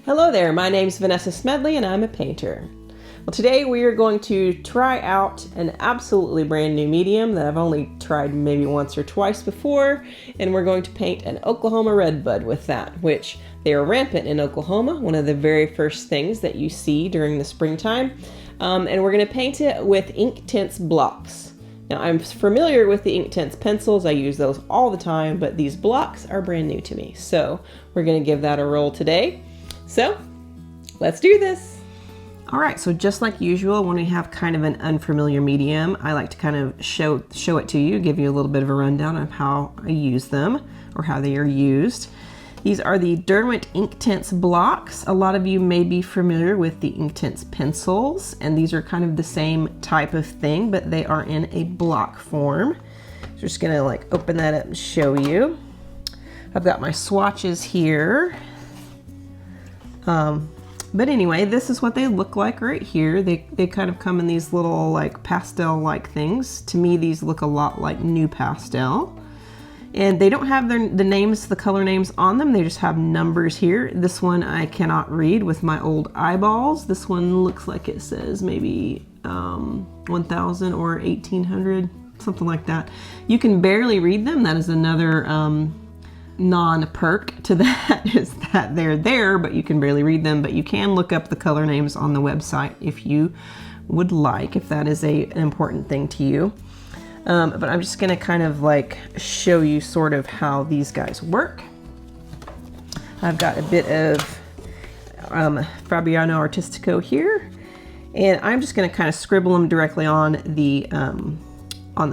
Hello there, my name's Vanessa Smedley and I'm a painter. Well, today we are going to try out an absolutely brand new medium that I've only tried maybe once or twice before, and we're going to paint an Oklahoma Redbud with that, which they are rampant in Oklahoma, one of the very first things that you see during the springtime, and we're going to paint it with Inktense Blocks. Now, I'm familiar with the Inktense pencils, I use those all the time, but these blocks are brand new to me, so we're going to give that a roll today. So, let's do this. All right, so just like usual, when we have kind of an unfamiliar medium, I like to kind of show it to you, give you a little bit of a rundown of how I use them or how they are used. These are the Derwent Inktense Blocks. A lot of you may be familiar with the Inktense pencils, and these are kind of the same type of thing, but they are in a block form. So just gonna like open that up and show you. I've got my swatches here. But anyway, this is what they look like right here. They kind of come in these little like pastel-like things. To me, these look a lot like New Pastel. And they don't have the names, the color names on them. They just have numbers here. This one I cannot read with my old eyeballs. This one looks like it says maybe 1000 or 1800, something like that. You can barely read them. That is another non-perk to that is that they're there, but you can barely read them. But you can look up the color names on the website if you would like, if that is an important thing to you. But I'm just gonna kind of like show you sort of how these guys work. I've got a bit of Fabriano Artistico here, and I'm just gonna kind of scribble them directly on the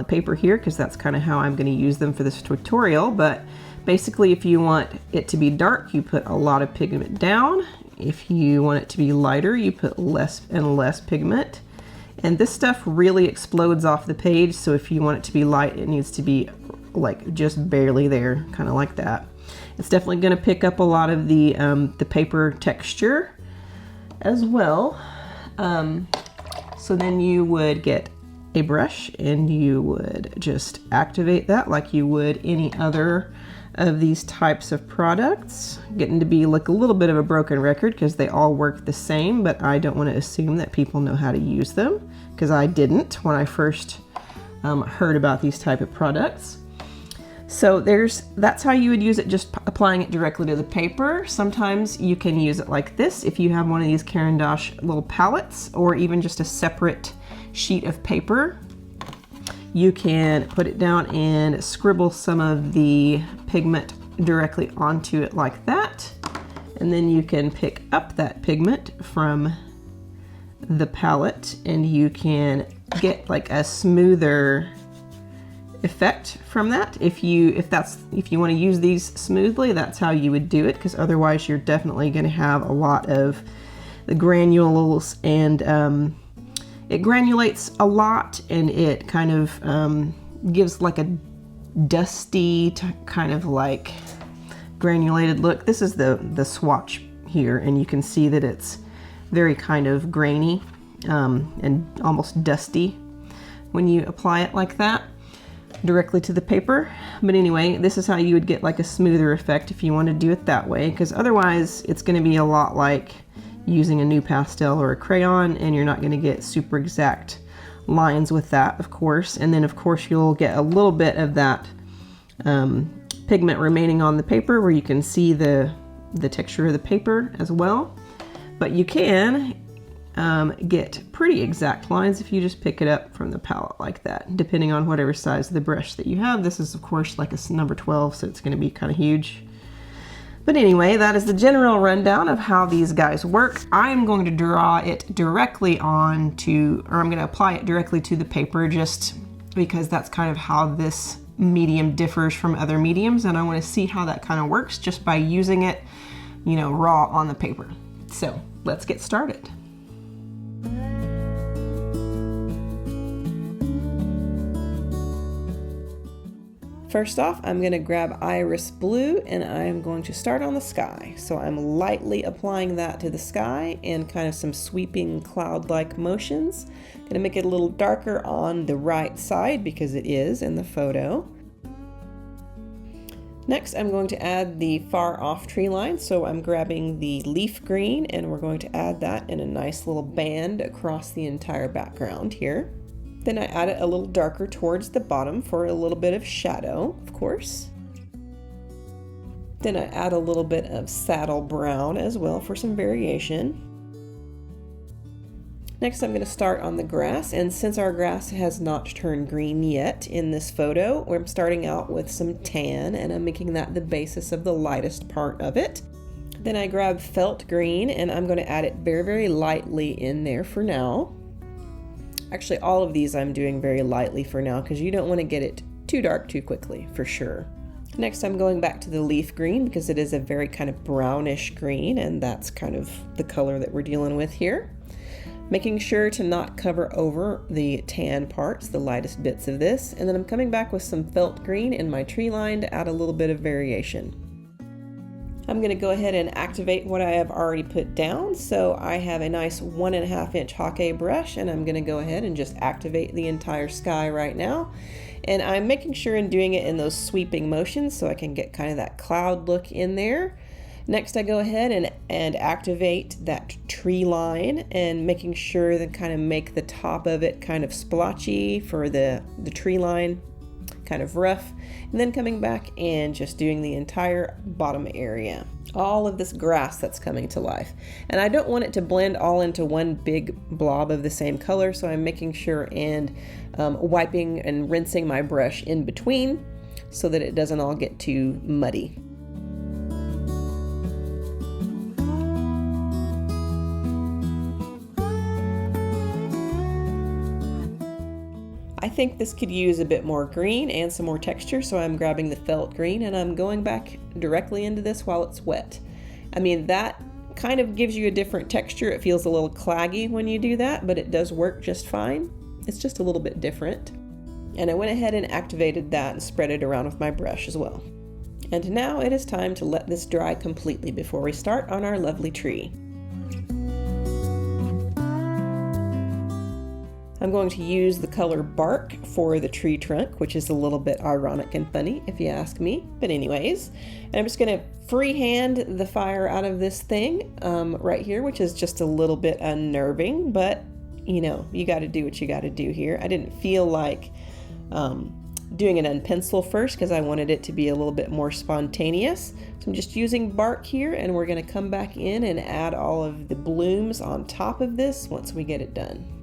paper here, because that's kind of how I'm gonna use them for this tutorial. But basically, if you want it to be dark, you put a lot of pigment down. If you want it to be lighter, you put less and less pigment. And this stuff really explodes off the page, so if you want it to be light, it needs to be like just barely there, kind of like that. It's definitely going to pick up a lot of the paper texture as well. So then you would get a brush and you would just activate that like you would any other of these types of products. Getting to be like a little bit of a broken record because they all work the same, but I don't want to assume that people know how to use them, because I didn't when I first heard about these type of products. So that's how you would use it, just applying it directly to the paper. Sometimes you can use it like this if you have one of these Caran d'Ache little palettes, or even just a separate sheet of paper. You can put it down and scribble some of the pigment directly onto it like that. And then you can pick up that pigment from the palette and you can get like a smoother effect from that. If you want to use these smoothly, that's how you would do it, because otherwise you're definitely going to have a lot of the granules, and it granulates a lot, and it kind of gives like a dusty kind of like granulated look. This is the swatch here, and you can see that it's very kind of grainy and almost dusty when you apply it like that directly to the paper. But anyway, this is how you would get like a smoother effect if you want to do it that way, because otherwise it's going to be a lot like using a New Pastel or a crayon, and you're not going to get super exact lines with that, of course. And then of course you'll get a little bit of that pigment remaining on the paper where you can see the texture of the paper as well. But you can get pretty exact lines if you just pick it up from the palette like that, depending on whatever size of the brush that you have. This is of course like a number 12, so it's going to be kind of huge. But anyway, that is the general rundown of how these guys work. I'm going to draw it directly onto, or I'm going to apply it directly to the paper, just because that's kind of how this medium differs from other mediums, and I want to see how that kind of works just by using it, you know, raw on the paper. So let's get started. First off, I'm going to grab Iris Blue and I'm going to start on the sky. So I'm lightly applying that to the sky in kind of some sweeping cloud-like motions. Going to make it a little darker on the right side because it is in the photo. Next, I'm going to add the far off tree line. So I'm grabbing the leaf green and we're going to add that in a nice little band across the entire background here. Then I add it a little darker towards the bottom for a little bit of shadow, of course. Then I add a little bit of saddle brown as well for some variation. Next, I'm going to start on the grass, and since our grass has not turned green yet in this photo, I'm starting out with some tan, and I'm making that the basis of the lightest part of it. Then I grab felt green, and I'm going to add it very, very lightly in there for now. Actually, all of these I'm doing very lightly for now, because you don't want to get it too dark too quickly, for sure. Next, I'm going back to the leaf green, because it is a very kind of brownish green, and that's kind of the color that we're dealing with here. Making sure to not cover over the tan parts, the lightest bits of this. And then I'm coming back with some felt green in my tree line to add a little bit of variation. I'm going to go ahead and activate what I have already put down. So I have a nice 1.5 inch Hake brush, and I'm going to go ahead and just activate the entire sky right now. And I'm making sure and doing it in those sweeping motions so I can get kind of that cloud look in there. Next, I go ahead and activate that tree line and making sure that kind of make the top of it kind of splotchy for the tree line, kind of rough. And then coming back and just doing the entire bottom area. All of this grass that's coming to life. And I don't want it to blend all into one big blob of the same color, so I'm making sure and wiping and rinsing my brush in between so that it doesn't all get too muddy. I think this could use a bit more green and some more texture, so I'm grabbing the felt green and I'm going back directly into this while it's wet. I mean, that kind of gives you a different texture. It feels a little claggy when you do that, but it does work just fine. It's just a little bit different. And I went ahead and activated that and spread it around with my brush as well. And now it is time to let this dry completely before we start on our lovely tree. I'm going to use the color bark for the tree trunk, which is a little bit ironic and funny if you ask me, but anyways. And I'm just going to freehand the fire out of this thing right here, which is just a little bit unnerving, but you know, you got to do what you got to do here. I didn't feel like doing it on pencil first because I wanted it to be a little bit more spontaneous. So I'm just using bark here, and we're going to come back in and add all of the blooms on top of this once we get it done.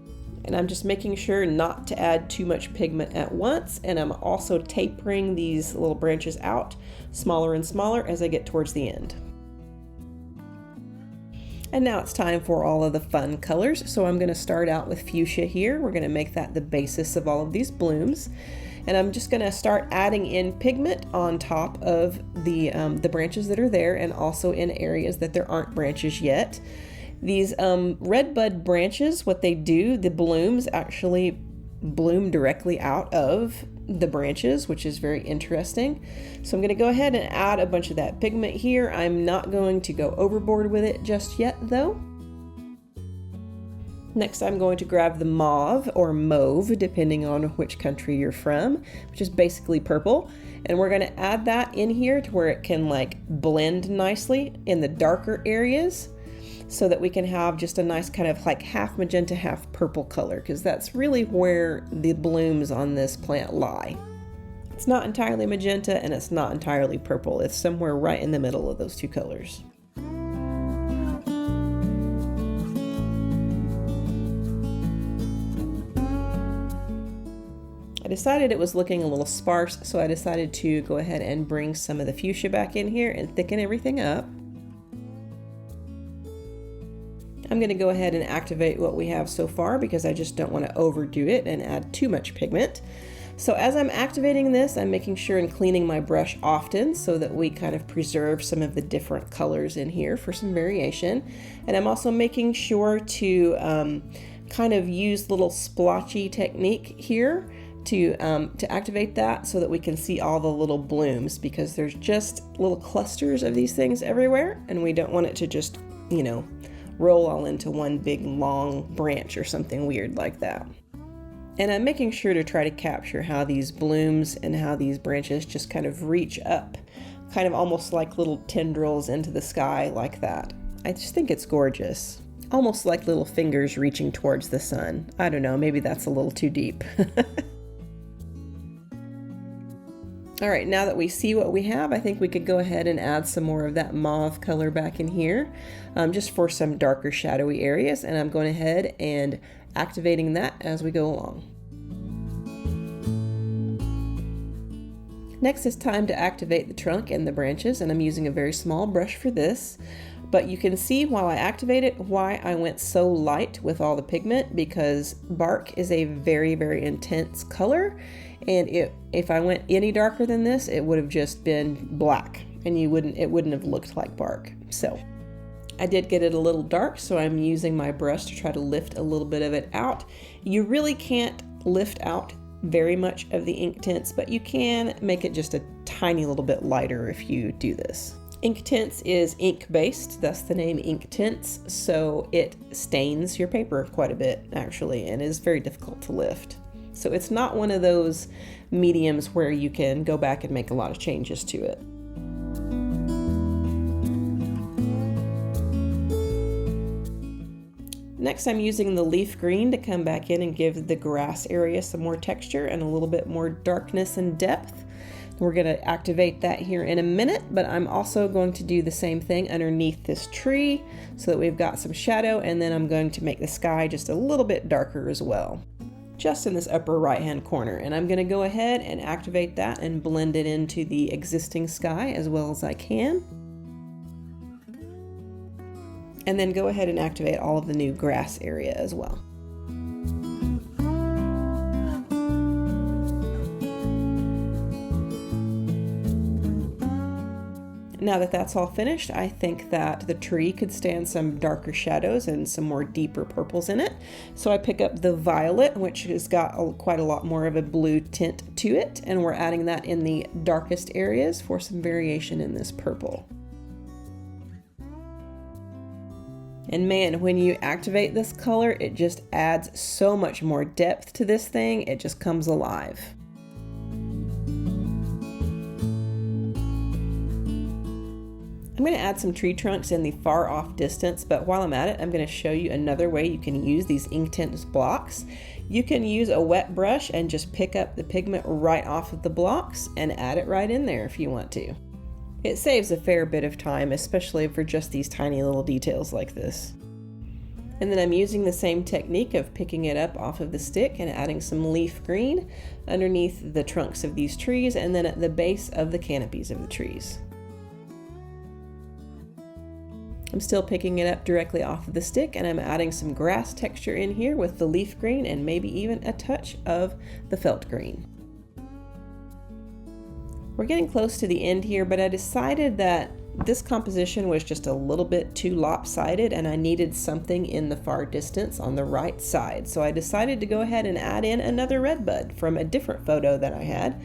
And I'm just making sure not to add too much pigment at once, and I'm also tapering these little branches out smaller and smaller as I get towards the end. And now it's time for all of the fun colors. So I'm going to start out with fuchsia here. We're going to make that the basis of all of these blooms. And I'm just going to start adding in pigment on top of the branches that are there, and also in areas that there aren't branches yet. These redbud branches, what they do, the blooms actually bloom directly out of the branches, which is very interesting. So I'm going to go ahead and add a bunch of that pigment here. I'm not going to go overboard with it just yet though. Next, I'm going to grab the mauve or mauve, depending on which country you're from, which is basically purple. And we're going to add that in here to where it can like blend nicely in the darker areas, so that we can have just a nice kind of like half magenta, half purple color, because that's really where the blooms on this plant lie. It's not entirely magenta and it's not entirely purple. It's somewhere right in the middle of those two colors. I decided it was looking a little sparse, so I decided to go ahead and bring some of the fuchsia back in here and thicken everything up. I'm going to go ahead and activate what we have so far because I just don't want to overdo it and add too much pigment. So as I'm activating this, I'm making sure and cleaning my brush often so that we kind of preserve some of the different colors in here for some variation. And I'm also making sure to kind of use little splotchy technique here to activate that so that we can see all the little blooms, because there's just little clusters of these things everywhere and we don't want it to just, you know, roll all into one big long branch or something weird like that. And I'm making sure to try to capture how these blooms and how these branches just kind of reach up, kind of almost like little tendrils into the sky like that. I just think it's gorgeous. Almost like little fingers reaching towards the sun. I don't know, maybe that's a little too deep. All right, now that we see what we have, I think we could go ahead and add some more of that mauve color back in here, just for some darker shadowy areas. And I'm going ahead and activating that as we go along. Next, it's time to activate the trunk and the branches, and I'm using a very small brush for this. But you can see while I activate it why I went so light with all the pigment, because bark is a very, very intense color. And if I went any darker than this, it would have just been black, and it wouldn't have looked like bark. So I did get it a little dark, so I'm using my brush to try to lift a little bit of it out. You really can't lift out very much of the Inktense, but you can make it just a tiny little bit lighter if you do this. Inktense is ink-based, thus the name Inktense, so it stains your paper quite a bit actually, and is very difficult to lift. So it's not one of those mediums where you can go back and make a lot of changes to it. Next, I'm using the leaf green to come back in and give the grass area some more texture and a little bit more darkness and depth. We're going to activate that here in a minute, but I'm also going to do the same thing underneath this tree so that we've got some shadow, and then I'm going to make the sky just a little bit darker as well, just in this upper right hand corner. And I'm going to go ahead and activate that and blend it into the existing sky as well as I can. And then go ahead and activate all of the new grass area as well. Now that that's all finished, I think that the tree could stand some darker shadows and some more deeper purples in it. So I pick up the violet, which has got quite a lot more of a blue tint to it, and we're adding that in the darkest areas for some variation in this purple. And man, when you activate this color, it just adds so much more depth to this thing. It just comes alive. I'm going to add some tree trunks in the far off distance, but while I'm at it, I'm going to show you another way you can use these Inktense blocks. You can use a wet brush and just pick up the pigment right off of the blocks and add it right in there if you want to. It saves a fair bit of time, especially for just these tiny little details like this. And then I'm using the same technique of picking it up off of the stick and adding some leaf green underneath the trunks of these trees and then at the base of the canopies of the trees. I'm still picking it up directly off of the stick, and I'm adding some grass texture in here with the leaf green and maybe even a touch of the felt green. We're getting close to the end here, but I decided that this composition was just a little bit too lopsided and I needed something in the far distance on the right side. So I decided to go ahead and add in another redbud from a different photo that I had.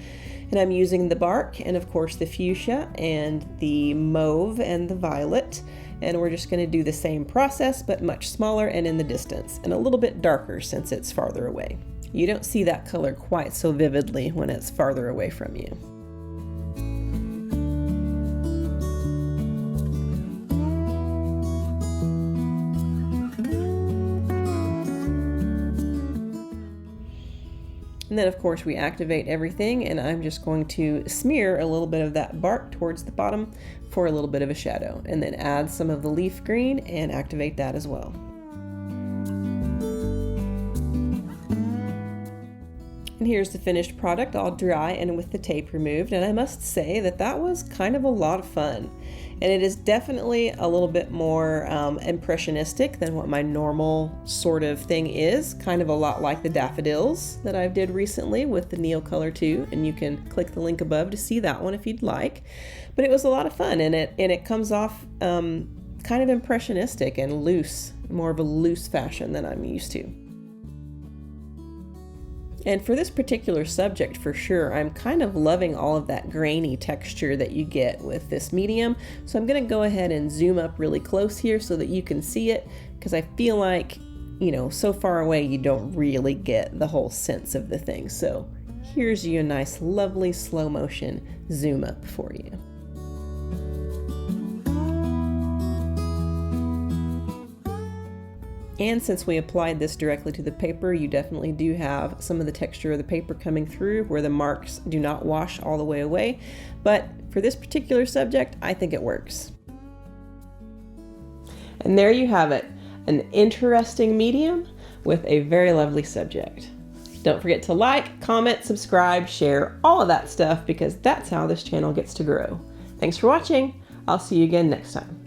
And I'm using the bark and of course the fuchsia and the mauve and the violet. And we're just going to do the same process, but much smaller and in the distance and a little bit darker since it's farther away. You don't see that color quite so vividly when it's farther away from you. And then of course we activate everything, and I'm just going to smear a little bit of that bark towards the bottom for a little bit of a shadow, and then add some of the leaf green and activate that as well. And here's the finished product, all dry and with the tape removed, and I must say that that was kind of a lot of fun. And it is definitely a little bit more impressionistic than what my normal sort of thing is. Kind of a lot like the daffodils that I did recently with the Neocolor 2, and you can click the link above to see that one if you'd like. But it was a lot of fun, and it comes off kind of impressionistic and loose, more of a loose fashion than I'm used to. And for this particular subject, for sure, I'm kind of loving all of that grainy texture that you get with this medium. So I'm going to go ahead and zoom up really close here so that you can see it, because I feel like you know, so far away you don't really get the whole sense of the thing. So here's you a nice, lovely slow motion zoom up for you. And since we applied this directly to the paper, you definitely do have some of the texture of the paper coming through where the marks do not wash all the way away. But for this particular subject, I think it works. And there you have it, an interesting medium with a very lovely subject. Don't forget to like, comment, subscribe, share, all of that stuff, because that's how this channel gets to grow. Thanks for watching. I'll see you again next time.